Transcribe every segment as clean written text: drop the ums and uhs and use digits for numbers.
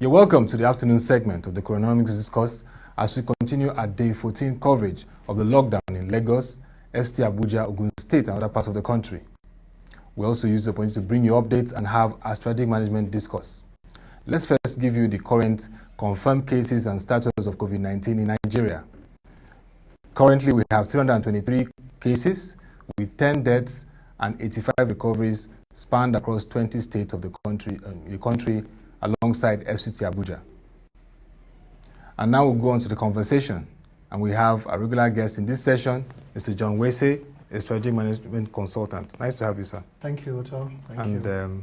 You're welcome to the afternoon segment of the Coronomics Discourse as we continue our day 14 coverage of the lockdown in Lagos, FT Abuja, Ogun State, and other parts of the country. We also use the opportunity to bring you updates and have a strategic management discourse. Let's first give you the current confirmed cases and status of COVID-19 in Nigeria. Currently, we have 323 cases with 10 deaths and 85 recoveries spanned across 20 states of the country alongside FCT Abuja. And now we'll go on to the conversation. And we have a regular guest in this session, Mr. John Wese, a strategic management consultant. Nice to have you, sir. Thank you, Otto. Thank you.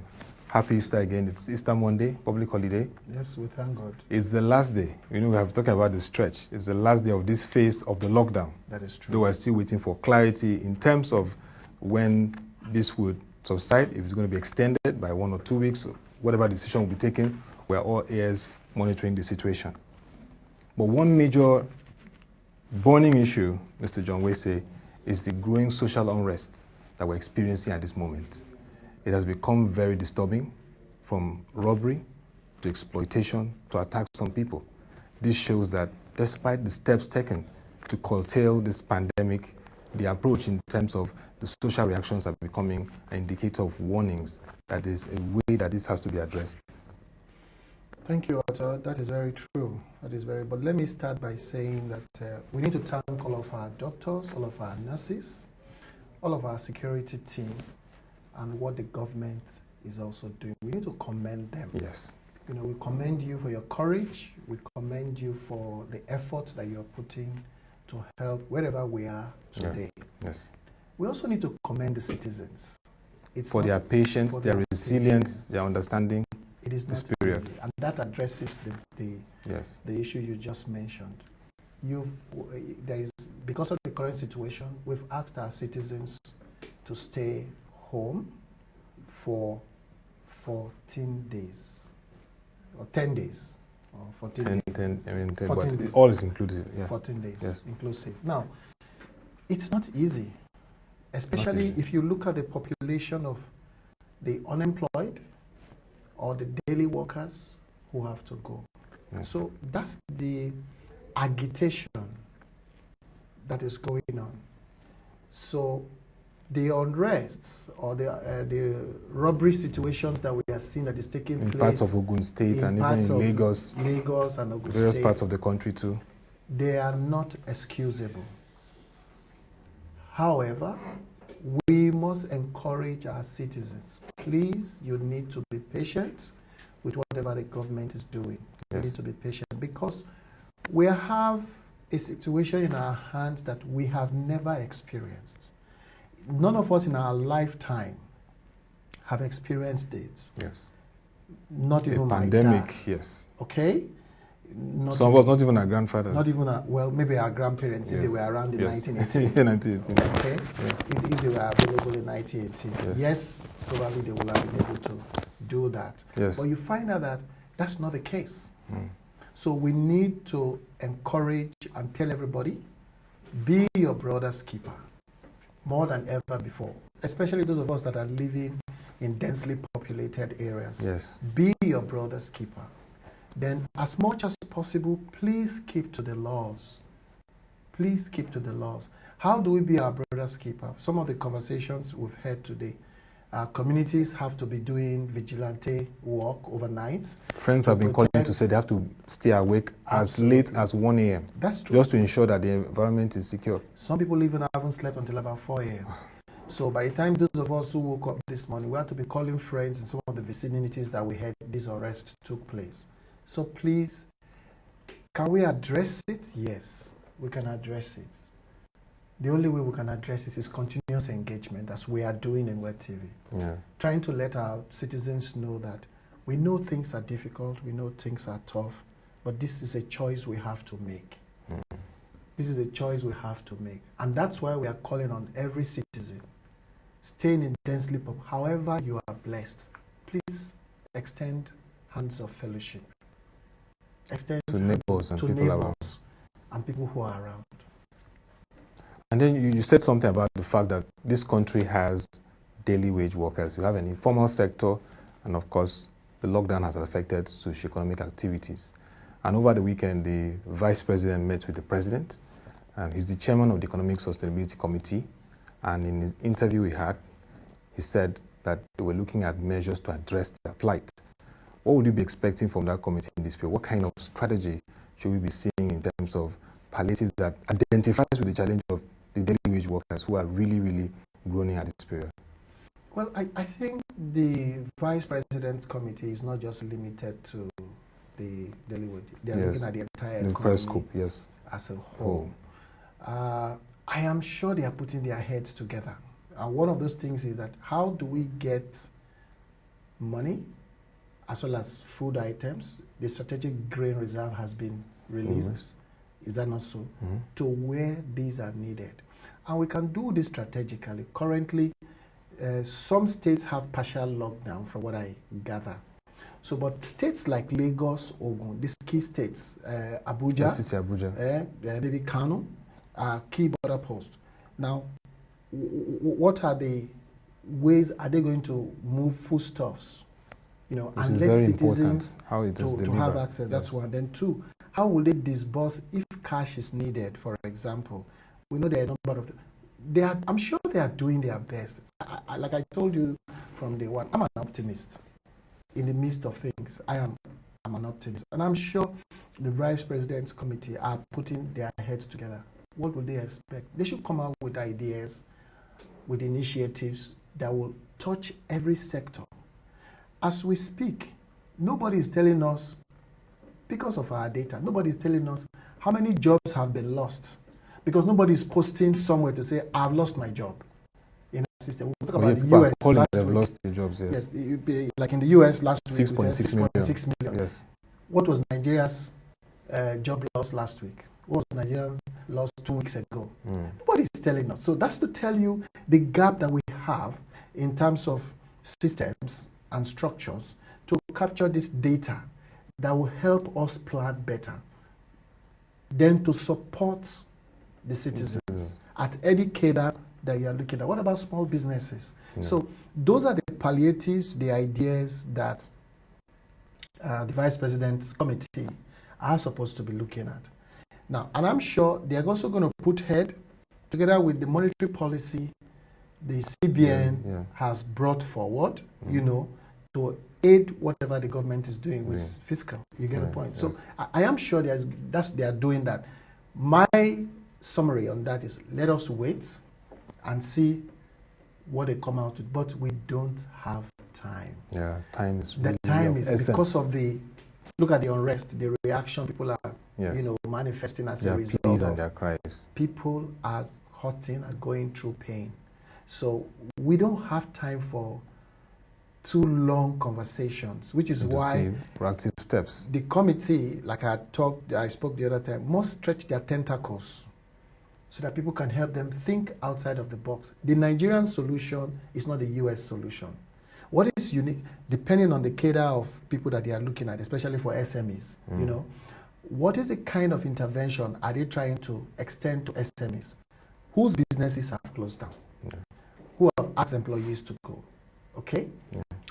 Happy Easter again. It's Easter Monday, public holiday. Yes, we thank God. It's the last day. You know, we have been talking about the stretch. It's the last day of this phase of the lockdown. That is true. Though we're still waiting for clarity in terms of when this would subside, if it's going to be extended by 1 or 2 weeks, or whatever decision will be taken, we're all ears monitoring the situation. But one major burning issue, Mr. John Wese, is the growing social unrest that we're experiencing at this moment. It has become very disturbing, from robbery to exploitation to attacks on people. This shows that despite the steps taken to curtail this pandemic, the approach in terms of the social reactions are becoming an indicator of warnings that is a way that this has to be addressed. Thank you, Otto. That is very true. But let me start by saying that we need to thank all of our doctors, all of our nurses, all of our security team, and what the government is also doing. We need to commend them. Yes. You know, we commend you for your courage. We commend you for the effort that you're putting to help wherever we are today. Yes. We also need to commend the citizens. For their patience, their resilience, their understanding. It is not easy, and that addresses the issue you just mentioned. Because of the current situation, we've asked our citizens to stay home for 14 days, or 10 days, or 14 days. 14 days. All is inclusive. Yeah. 14 days, yes. Inclusive. Now, it's not easy, especially if you look at the population of the unemployed or the daily workers who have to go. Yes. So that's the agitation that is going on. So the unrest or the robbery situations that we are seeing that is taking place in parts of Ogun State and even in Lagos and Ogun various State, parts of the country too, they are not excusable. However, we must encourage our citizens. Please, you need to be patient with whatever the government is doing. Yes. You need to be patient because we have a situation in our hands that we have never experienced. None of us in our lifetime have experienced it. Yes. Not even my pandemic, dad. yes. Okay? Some of us, not even our grandfathers. Not even maybe our grandparents, if they were around in 1918. 1918. Okay? Yeah. If they were available in 1918. Yes, probably they would have been able to do that. Yes. But you find out that that's not the case. So we need to encourage and tell everybody, be your brother's keeper, more than ever before, especially those of us that are living in densely populated areas. Yes. Be your brother's keeper. Then, as much as possible, please keep to the laws. Please keep to the laws. How do we be our brother's keeper? Some of the conversations we've had today. Our communities have to be doing vigilante work overnight. Friends have been calling to say they have to stay awake as late as 1 a.m. That's true. Just to ensure that the environment is secure. Some people even haven't slept until about 4 a.m. So by the time those of us who woke up this morning, we had to be calling friends in some of the vicinities that we had this arrest took place. So please, can we address it? Yes, we can address it. The only way we can address it is continuous engagement, as we are doing in WebTV. Yeah. Trying to let our citizens know that we know things are difficult, we know things are tough, but this is a choice we have to make. This is a choice we have to make. And that's why we are calling on every citizen, staying in densely populated, however you are blessed, please extend hands of fellowship. Extend to neighbors and people around. And people who are around. And then you said something about the fact that this country has daily wage workers. We have an informal sector and, of course, the lockdown has affected socio-economic activities. And over the weekend, the Vice President met with the President, and he's the chairman of the Economic Sustainability Committee. And in the interview we had, he said that they were looking at measures to address their plight. What would you be expecting from that committee in this period? What kind of strategy should we be seeing in terms of palliatives that identifies with the challenge of the daily wage workers who are really, really groaning at this period? Well, I think the Vice President's committee is not just limited to the daily wage. They are looking at the entire economy scope, yes, as a whole. I am sure they are putting their heads together. And one of those things is that how do we get money as well as food items? The strategic grain reserve has been released. Is that not so? To where these are needed. And we can do this strategically. Currently, some states have partial lockdown from what I gather. So, but states like Lagos, Ogun, these key states, Abuja, maybe Kano, are key border posts. Now, what are the ways are they going to move foodstuffs? You know, which and is let very citizens how it is to have access. That's one. Then two, how will they disburse if cash is needed? For example, we know there are a number of. I'm sure they are doing their best. Like I told you from day one, I'm an optimist. In the midst of things, I'm an optimist, and I'm sure the Vice President's committee are putting their heads together. What would they expect? They should come out with ideas, with initiatives that will touch every sector. As we speak, nobody is telling us, because of our data, nobody is telling us how many jobs have been lost. Because nobody is posting somewhere to say, I've lost my job in our system. We'll talk about the US last they've week. lost their jobs, yes. Yes, like in the US last week, 6.6 million. Yes. What was Nigeria's job loss last week? What was Nigeria's loss 2 weeks ago? Nobody is telling us. So that's to tell you the gap that we have in terms of systems and structures to capture this data that will help us plan better. Then to support the citizens at any cadre that you are looking at. What about small businesses? So those are the palliatives, the ideas that the Vice President's committee are supposed to be looking at. Now, and I'm sure they're also going to put head together with the monetary policy the CBN has brought forward, you know, to aid whatever the government is doing with fiscal. You get the point? So I am sure they are doing that. My summary on that is let us wait and see what they come out with, but we don't have time. Yeah, time is really the time is essence. Because of the look at the unrest, the reaction people are you know manifesting as a result pleas and of their cries. People are hurting, are going through pain. So we don't have time for too long conversations, which is why proactive steps. The committee, like I spoke the other time, must stretch their tentacles so that people can help them think outside of the box. The Nigerian solution is not the US solution. What is unique, depending on the cadre of people that they are looking at, especially for SMEs, you know, what is the kind of intervention are they trying to extend to SMEs? Whose businesses have closed down? Who have asked employees to go? Okay?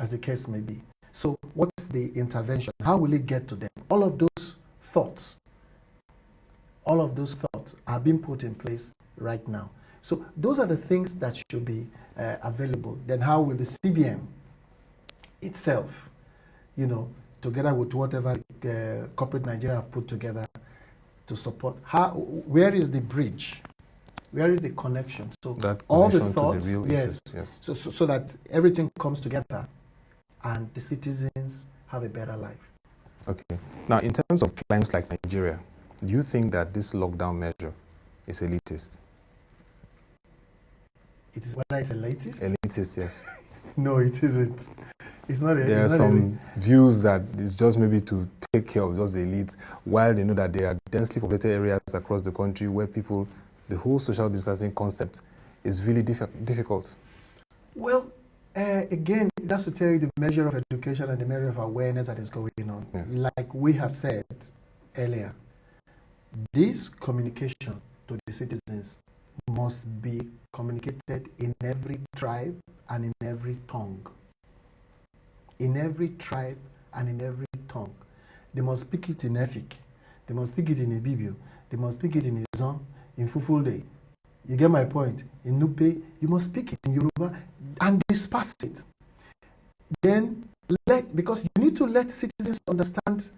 As the case may be. So what's the intervention? How will it get to them? All of those thoughts are being put in place right now. So those are the things that should be available. Then how will the CBN itself, you know, together with whatever corporate Nigeria have put together to support, where is the bridge? Where is the connection? So that all the connection thoughts, to the real issues, so that everything comes together and the citizens have a better life. Okay. Now, in terms of climes like Nigeria, do you think that this lockdown measure is elitist? It is whether it's elitist? Elitist, yes. No, it isn't. It's not. There are some views that it's just maybe to take care of just the elite, while they know that there are densely populated areas across the country where people, the whole social distancing concept is really difficult. Well, again, that's to tell you the measure of education and the measure of awareness that is going on. Like we have said earlier, this communication to the citizens must be communicated in every tribe and in every tongue. In every tribe and in every tongue. They must speak it in Efik. They must speak it in Ibibio. They must speak it in Izon, in Fulfulde. You get my point? In Nupe, you must speak it in Yoruba and disperse it. Then, because you need to let citizens understand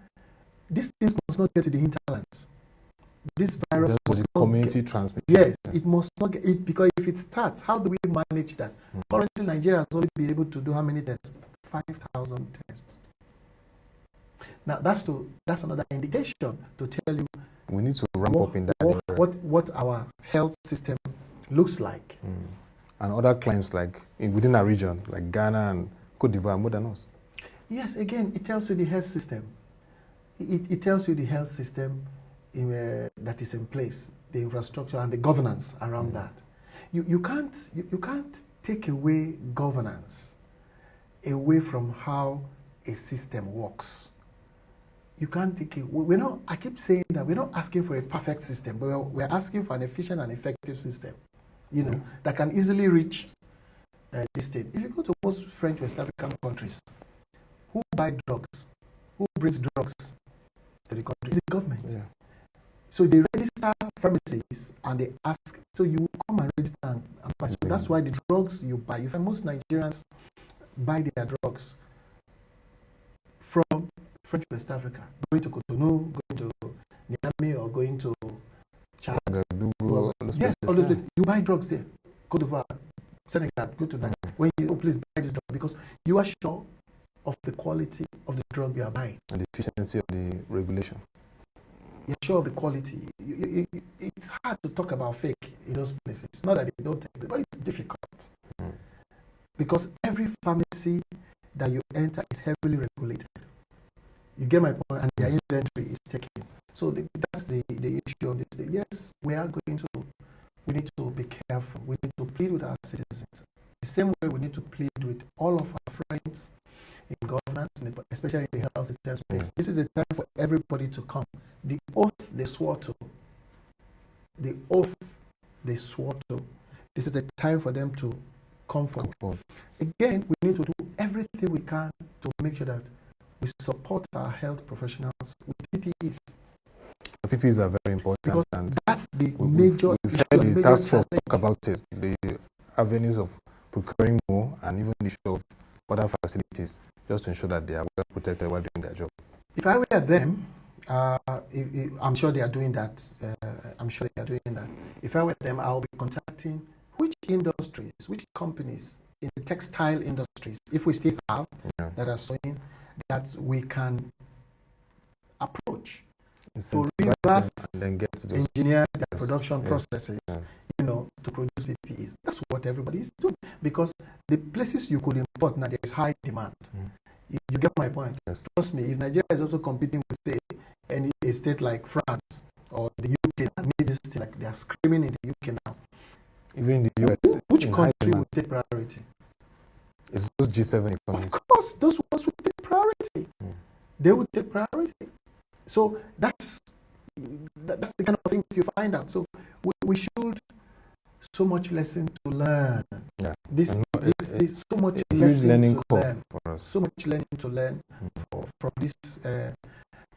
these things must not get to the hinterlands. This virus must the not community transmission. Yes, it must not get it, because if it starts, how do we manage that? Currently, Nigeria has only been able to do how many tests? 5,000 tests. Now, that's another indication to tell you we need to ramp up in that area. What our health system looks like. And other clients like within our region, like Ghana and Cote d'Ivoire, more than us. Yes, again, it tells you the health system. It tells you the health system that is in place, the infrastructure and the governance around that. You can't take away governance away from how a system works. You can't take it. I keep saying that we're not asking for a perfect system, but we're asking for an efficient and effective system, that can easily reach this state. If you go to most French West African countries, who buy drugs? Who brings drugs to the country? It's the government. Yeah. So they register pharmacies and they ask, so you come and register and buy. So that's why the drugs you buy, you find most Nigerians buy their drugs from French West Africa, going to Cotonou, going to Niamey, or going to Chad. Yes, all those places. You buy drugs there. Cote d'Ivoire, Senegal, go to that. When you please buy this drug, because you are sure of the quality of the drug you are buying. And the efficiency of the regulation. You're sure of the quality. It's hard to talk about fake in those places. It's not that they don't take it, but it's difficult. Because every pharmacy that you enter is heavily regulated. You get my point, and their inventory is taken. So that's the issue of this. Yes, we need to be careful. We need to plead with our citizens. The same way we need to plead with all of our friends in governance, especially in the health system space. This is a time for everybody to come. The oath they swore to. This is a time for them to come forward. Again, we need to do everything we can to make sure that we support our health professionals with PPEs. The PPEs are very important. Because that's the major issue. We've heard the task force talk about it, the avenues of procuring more, and even the issue of other facilities, just to ensure that they are well protected while doing their job. If I were them, I'm sure they are doing that. If I were them, I'll be contacting which industries, which companies in the textile industries, if we still have, that are showing that we can approach to reverse and then get to engineer their production processes, to produce PPEs. That's what everybody is doing, because the places you could import now, there is high demand. You get my point? Yes. Trust me, if Nigeria is also competing with a state like France or the UK, like they are screaming in the UK now. Even in the US, which country would take priority? It's those G7 economies. Of course, those ones would take priority. They would take priority. So that's the kind of things you find out. So we should so much lesson to learn. Yeah. This so much lesson to learn. So much learning to learn from this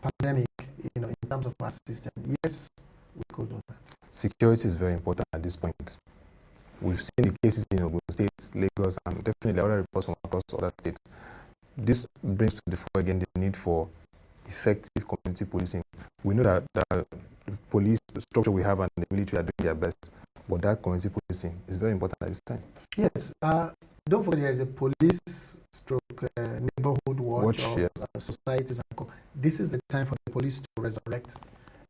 pandemic. In terms of our system. Yes, we could do that. Security is very important at this point. We've seen the cases in Ogun State, Lagos, and definitely other reports from across other states. This brings to the fore again the need for effective community policing. We know that the police structure we have and the military are doing their best, but that community policing is very important at this time. Yes. Don't forget there is a police neighborhood watch or societies. This is the time for the police to resurrect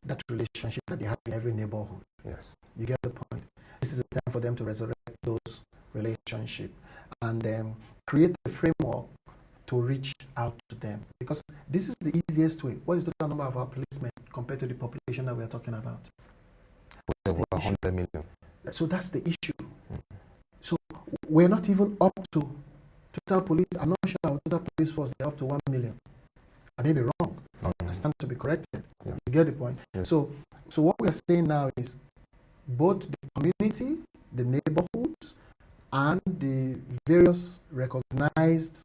that relationship that they have in every neighborhood. Yes. You get the point? This is the time for them to resurrect those relationships and then create a framework to reach out to them. Because this is the easiest way. What is the total number of our policemen compared to the population that we are talking about? Over 100 million. So that's the issue. So we're not even up to total police. I'm not sure our total police force is up to 1 million. I may be wrong. I stand to be corrected. Yeah. You get the point? Yes. So what we are saying now is both the community, the neighborhoods, and the various recognized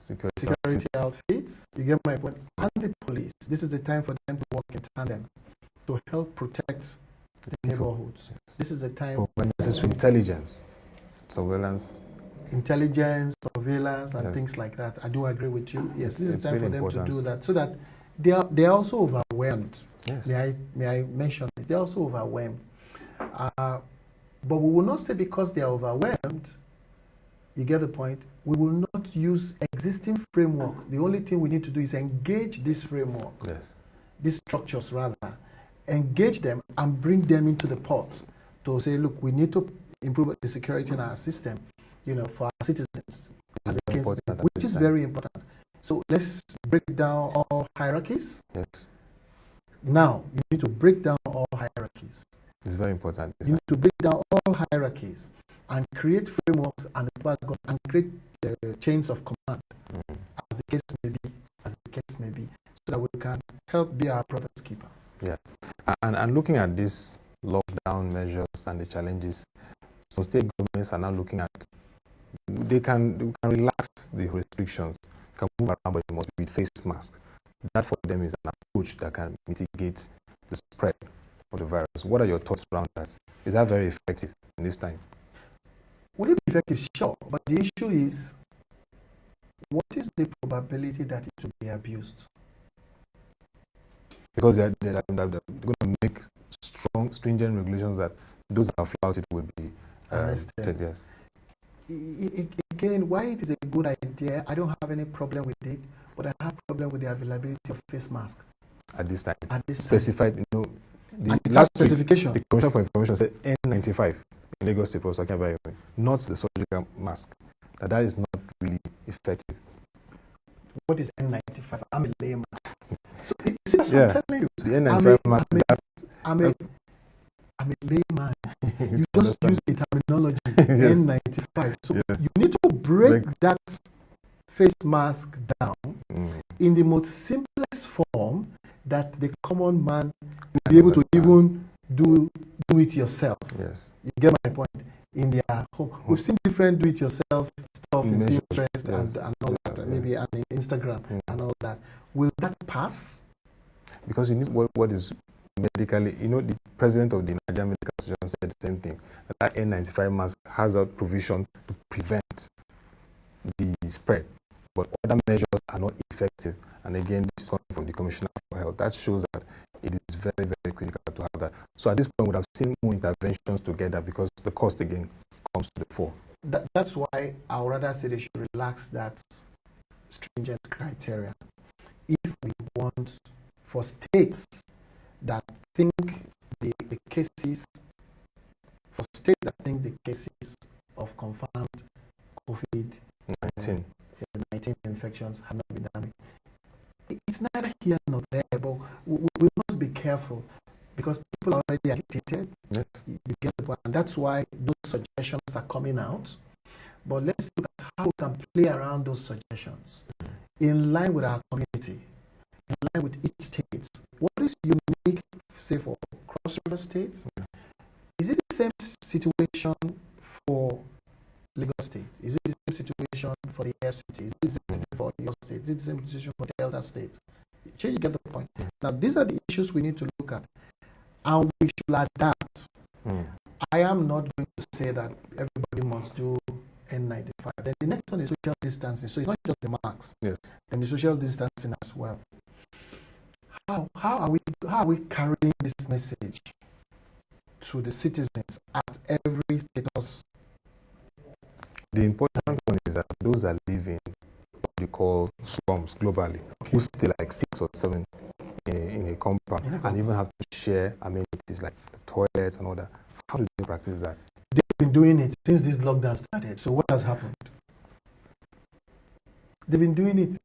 security outfits. You get my point? And the police. This is the time for them to work in tandem to help protect the neighborhoods. Yes. This is the time. This is intelligence, surveillance, surveillance, and yes. things like that. I do agree with you. Yes, this is time really for them important. to do that, so that they are also overwhelmed. Yes. May I mention this? They're also overwhelmed. But we will not say because they are overwhelmed, you get the point, we will not use existing framework. The only thing we need to do is engage this framework, yes. these structures rather, engage them and bring them into the pot to say, look, we need to improve the security in our system, for our citizens, which is very important. So let's break down all hierarchies. Yes. Now, you need to break down all hierarchies. It's very important. You need to break down all hierarchies and create frameworks and create chains of command, as the case may be, so that we can help be our brother's keeper. Yeah, and looking at these lockdown measures and the challenges, some state governments are now looking at, they can relax the restrictions, can move around, but it must be with face masks. That for them is an approach that can mitigate the spread of the virus. What are your thoughts around that? Is that very effective in this time? Would it be effective? Sure, but the issue is, what is the probability that it will be abused? Because they're going to make stringent regulations that those that flout it will be arrested. Yes. Again, why it is a good idea, I don't have any problem with it, but I have a problem with the availability of face mask. At this time. At this specified, time. The last specification. The Commission for Information said N95 in Lagos State was talking about, not the surgical mask. That is not really effective. What is N95? I'm a layman. So you see, that's what I'm telling you. The N95 mask. I'm a layman. You just use a terminology, yes. N95. So yes. You need to break that face mask down in the most simplest form that the common man will be able to even do it yourself. Yes. You get my point? In their home. We've seen different do-it-yourself stuff in Pinterest yes. and all that, maybe on Instagram and all that. Will that pass? Because you need what is medically, the president of the Nigerian Medical Association said the same thing. That N95 mask has a provision to prevent the spread, but other measures are not effective. And again, this is coming from the Commissioner for Health. That shows that it is very, very critical to have that. So at this point, we would have seen more interventions together because the cost again comes to the fore. That's why I would rather say they should relax that stringent criteria. If we want for states that think the cases, of confirmed COVID-19 infections have not been done. It's neither here nor there, but we must be careful because people are already agitated. Yes. You get the point, and that's why those suggestions are coming out. But let's look at how we can play around those suggestions in line with our community, in line with each state. What is unique, say, for Cross River states? Is it the same situation for Lagos State? Is it the same situation for the FCT? Is it the same for your state? Is it the same situation for the Delta State? Sure, you get the point. Now, these are the issues we need to look at, and we should adapt. I am not going to say that everybody must do N95. Then the next one is social distancing. So it's not just the marks. Yes. Then the social distancing as well. How are we carrying this message to the citizens at every status? The important one is that those that live in what you call slums globally, who stay like 6 or 7 in a compound and even have to share amenities like the toilets and all that. How do they practice that? They've been doing it since this lockdown started. So what has happened? They've been doing it.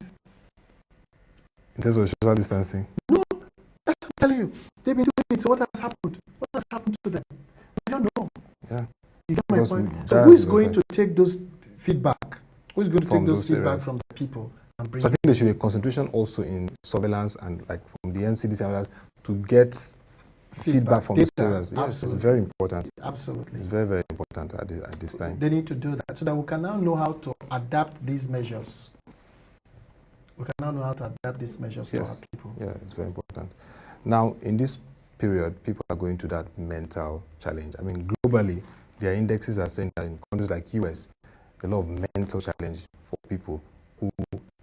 In terms of social distancing? No, that's what I'm telling you. They've been doing it. So what has happened? What has happened to them? We don't know. Yeah. You get my point? So who is going to take those feedback? Who is going to take those feedback from the people? And bring so I think there should be a concentration also in surveillance and like from the NCDC and others to get feedback from the areas. Yes, it's very important. Absolutely. It's very, very important at this time. They need to do that so that we can now know how to adapt these measures We can now know how to adapt these measures to our people. Yeah, it's very important. Now, in this period, people are going through that mental challenge. I mean, globally, their indexes are saying that in countries like US, a lot of mental challenge for people who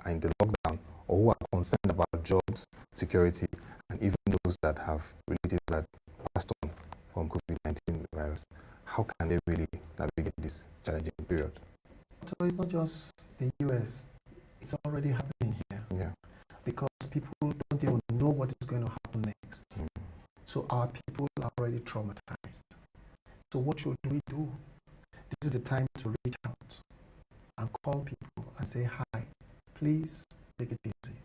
are in the lockdown or who are concerned about jobs, security, and even those that have relatives that passed on from COVID-19 virus. How can they really navigate this challenging period? So it's not just the US, it's already happening here. Yeah. Because people don't even know what is going to happen next. So our people are already traumatized. So what should we do? This is the time to reach out and call people and say, hi, please take it easy.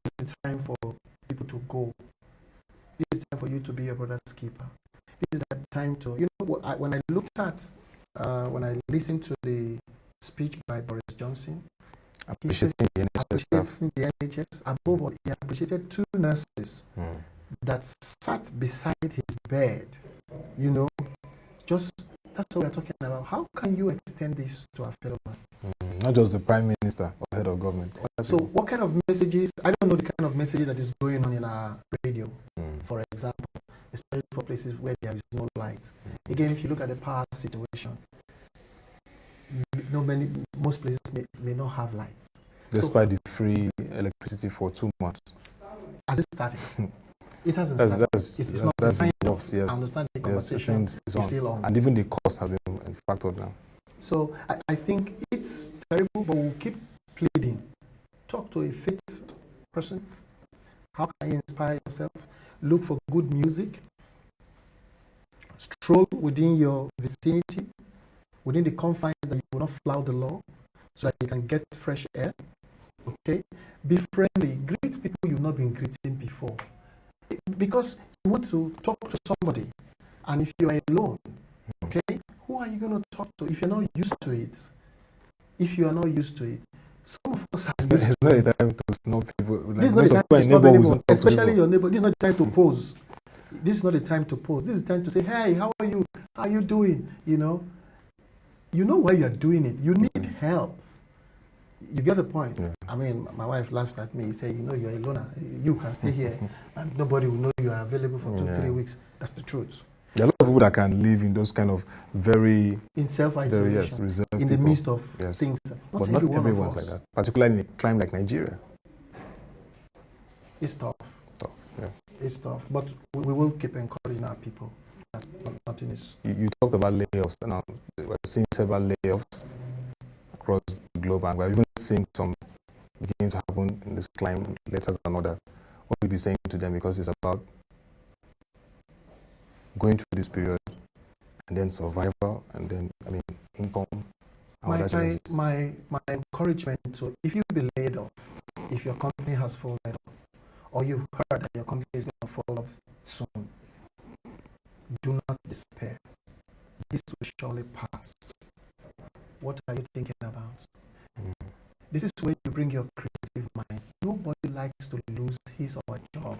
This is the time for people to go. This is the time for you to be your brother's keeper. This is the time to, you know, when I looked at, when I listened to the speech by Boris Johnson, Appreciating the NHS, above all, he appreciated 2 nurses that sat beside his bed, you know, just, that's what we're talking about. How can you extend this to our fellow man? Not just the Prime Minister or head of government. So what kind of messages, I don't know the kind of messages that is going on in our radio, for example, especially for places where there is no light. Again, if you look at the power situation, most places may not have lights. Despite the free electricity for 2 months. Has it started? It hasn't started. It's not signed off. Yes. I understand the conversation is still on. And even the cost have been factored now. So I think it's terrible, but we'll keep pleading. Talk to a fit person. How can you inspire yourself? Look for good music. Stroll within your vicinity, within the confines that you will not flout the law, so that you can get fresh air. Okay? Be friendly. Greet people you've not been greeting before. Because you want to talk to somebody, and if you are alone, okay, who are you going to talk to if you're not used to it? If you are not used to it, some of us have this. It's not a time to snub people. Like, this is not the time to snub anyone, especially your neighbor. This is not the time to pose. This is not the time to pose. This is the time to say, hey, how are you? How are you doing? You know why you are doing it. You need help. You get the point. Yeah. I mean, my wife laughs at me. He says, you know, you're a loner. You can stay here and nobody will know you are available for 2-3 weeks. That's the truth. There are a lot of people that can live in those kind of very... in self-isolation, reserved in the midst of things. But not everyone's like that, particularly in a climate like Nigeria. It's tough. Yeah. It's tough. But we will keep encouraging our people. Nothing is... You talked about layoffs. Now, we're seeing several layoffs across the globe, and we're even seeing some beginning to happen in this climate, letters and all that. What will you be saying to them? Because it's about going through this period and then survival and then, I mean, income. My encouragement to, if you've been laid off, if your company has fallen off, or you've heard that your company is going to fall off soon, do not despair. This will surely pass. What are you thinking about? This is where you bring your creative mind. Nobody likes to lose his or her job,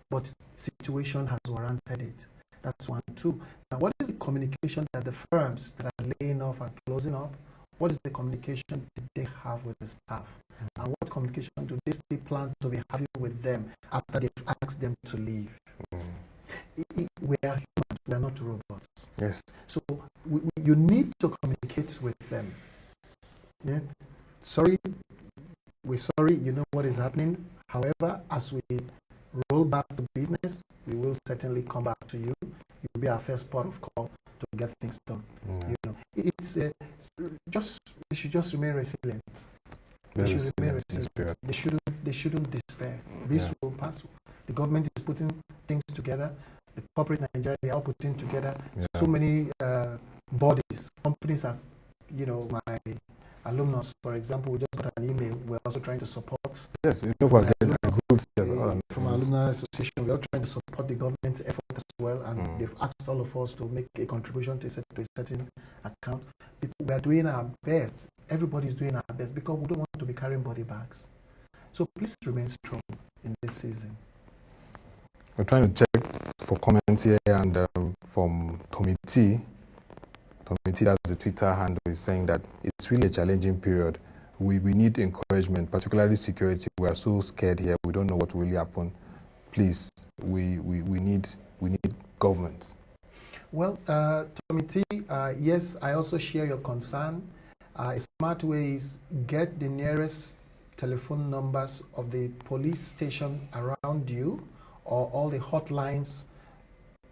but situation has warranted it. That's 1. 2. Now, what is the communication that the firms that are laying off and closing up, what is the communication that they have with the staff? And what communication do they still plan to be having with them after they've asked them to leave? We are humans, we are not robots. Yes. So you need to communicate with them. Yeah? Sorry, we're sorry, you know what is happening. However, as we roll back to business, we will certainly come back to you. You'll be our first port of call to get things done. You know, it's they should just remain resilient. They should remain resilient. They shouldn't despair. This will pass. The government is putting things together. The corporate Nigeria, they are putting together. So many bodies, companies are, you know, my alumnus, for example, we just got an email. We're also trying to support. Yes, you know, from our alumni association, we're trying to support the government's effort as well, and they've asked all of us to make a contribution to a certain account. We are doing our best. Everybody's doing our best because we don't want to be carrying body bags. So please remain strong in this season. We're trying to check for comments here, and from Tommy T. Tommy T, that's the Twitter handle, is saying that it's really a challenging period we need encouragement, particularly security. We are so scared here. We don't know what will really happen. Please, we need government. Well, Tommy T, yes, I also share your concern. A smart way is get the nearest telephone numbers of the police station around you or all the hotlines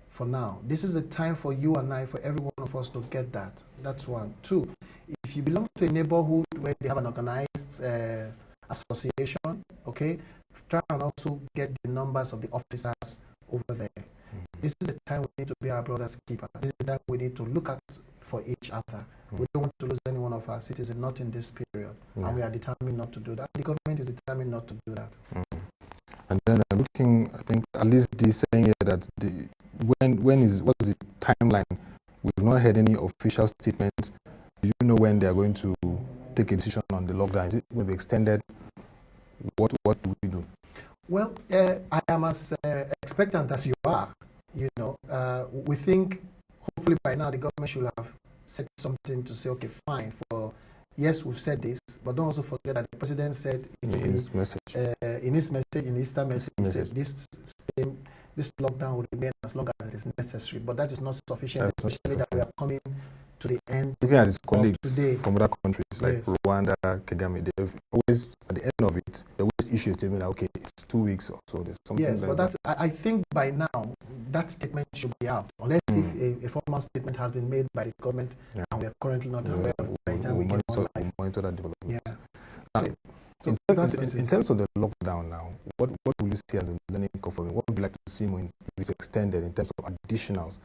for now. This is the time for you and I, for every one of us to get that. That's one. Two, if you belong to a neighborhood where they have an organized association, okay, try and also get the numbers of the officers over there. This is the time we need to be our brother's keeper. This is the time we need to look at for each other. We don't want to lose any one of our citizens, not in this period. And we are determined not to do that. The government is determined not to do that. And then looking, I think at least this saying here that what is the timeline? We've not heard any official statements. Do you know when they are going to take a decision on the lockdown? Is it going to be extended? What do we do? Well, I am as expectant as you are. You know, we think hopefully by now the government should have said something to say, okay, fine, for yes, we've said this, but don't also forget that the president said in his message, in Easter message, he said this lockdown will remain as long as it is necessary, but that is not sufficient, especially that we are coming to the end. Looking at his colleagues today from other countries like Rwanda, Kagame, they've always, at the end of it, they always issue a statement that, okay, it's 2 weeks or so. There's something. Yes, like but I think by now that statement should be out, unless if a formal statement has been made by the government and we are currently not aware of it. By the time we monitor that development. Yeah. In terms of the lockdown now, what will you see as a learning curve for me? What would you like to see more if it's extended in terms of additionals,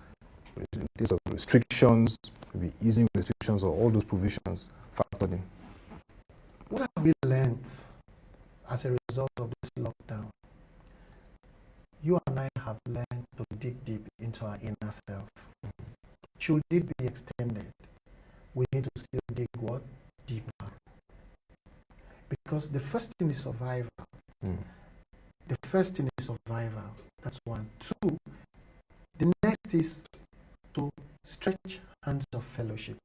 in terms of restrictions, maybe easing restrictions or all those provisions factored in? What have we learned as a result of this lockdown? You and I have learned to dig deep into our inner self. Should it be extended, we need to still dig what? Deeper. Because the first thing is survival. The first thing is survival. That's one. Two, the next is to stretch hands of fellowship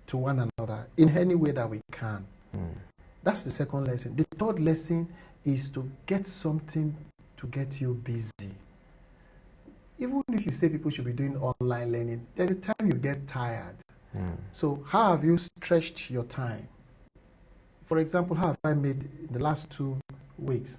to one another in any way that we can. That's the second lesson. The third lesson is to get something to get you busy. Even if you say people should be doing online learning, there's a time you get tired. So how have you stretched your time? For example, how have I made in the last 2 weeks?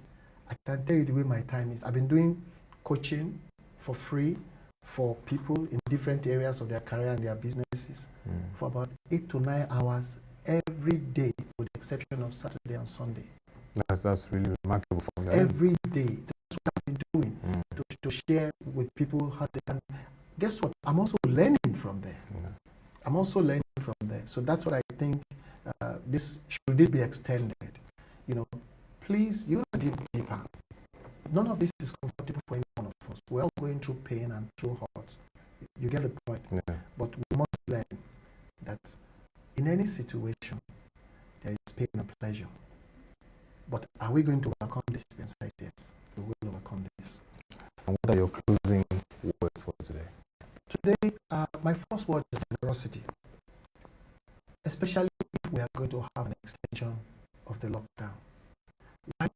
I can tell you the way my time is. I've been doing coaching for free for people in different areas of their career and their businesses for about 8 to 9 hours every day, with the exception of Saturday and Sunday. That's really remarkable for me. Every day. That's what I've been doing, to share with people how they can. Guess what? I'm also learning from there. I'm also learning from there. So that's what I think. This should it be extended? You know, please, you gotta dig deeper. None of this is comfortable for any one of us. We're all going through pain and through hurt. You get the point. But we must learn that in any situation there is pain and pleasure. But are we going to overcome this? The answer is yes. We will overcome this. And what are your closing words for today? Today, my first word is generosity. Especially if we are going to have an extension of the lockdown. Why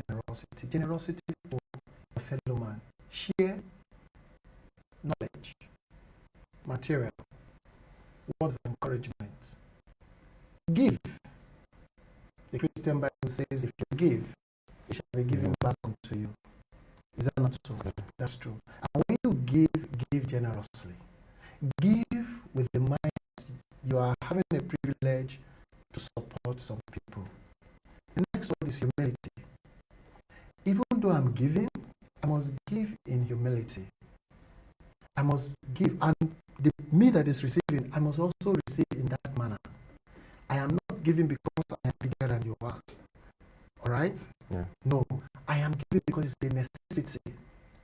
generosity? Generosity to a fellow man. Share knowledge, material, word of encouragement. Give. The Christian Bible says, if you give, it shall be given back unto you. Is that not so? That's true. And when you give generously. Give with the mind you are having a privilege to support some people. The next one is humility. Even though I'm giving, I must give in humility. I must give, and the me that is receiving, I must also receive in that manner. I am not giving because I am bigger than you are. All right? No, I am giving because it's a necessity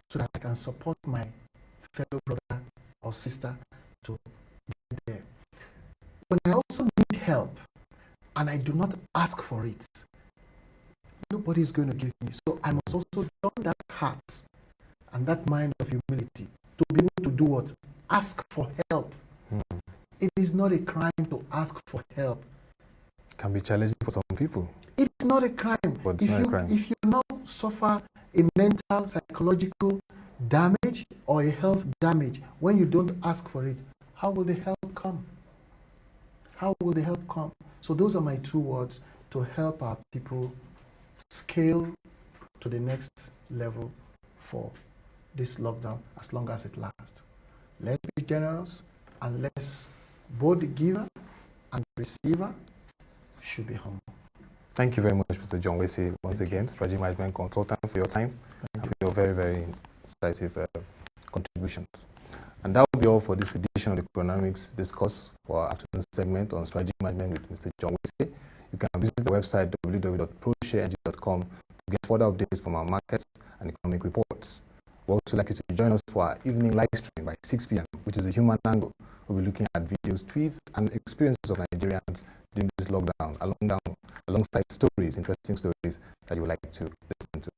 so that I can support my fellow brother or sister to get there. When I also need help and I do not ask for it, nobody is going to give me. So I must also turn that heart and that mind of humility to be able to do what? Ask for help. It is not a crime to ask for help. Can be challenging for some people. It's not a crime. But it's not a crime. If you now suffer a mental, psychological damage or a health damage when you don't ask for it, how will the help come? How will the help come? So those are my 2 words to help our people scale to the next level for this lockdown as long as it lasts. Let's be generous, and let's both the giver and the receiver should be humble. Thank you very much, Mr. John Wese, once again, strategy management consultant, for your time and for your very, very incisive contributions. And that will be all for this edition of the Economics Discourse for our afternoon segment on strategy management with Mr. John Wese. You can visit the website www.proshareng.com to get further updates from our markets and economic reports. We'd also like you to join us for our evening live stream by 6 p.m., which is a human angle. We'll be looking at videos, tweets, and experiences of Nigerians during this lockdown, alongside stories, interesting stories that you would like to listen to.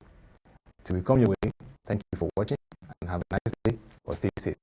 Till we come your way, thank you for watching, and have a nice day, or stay safe.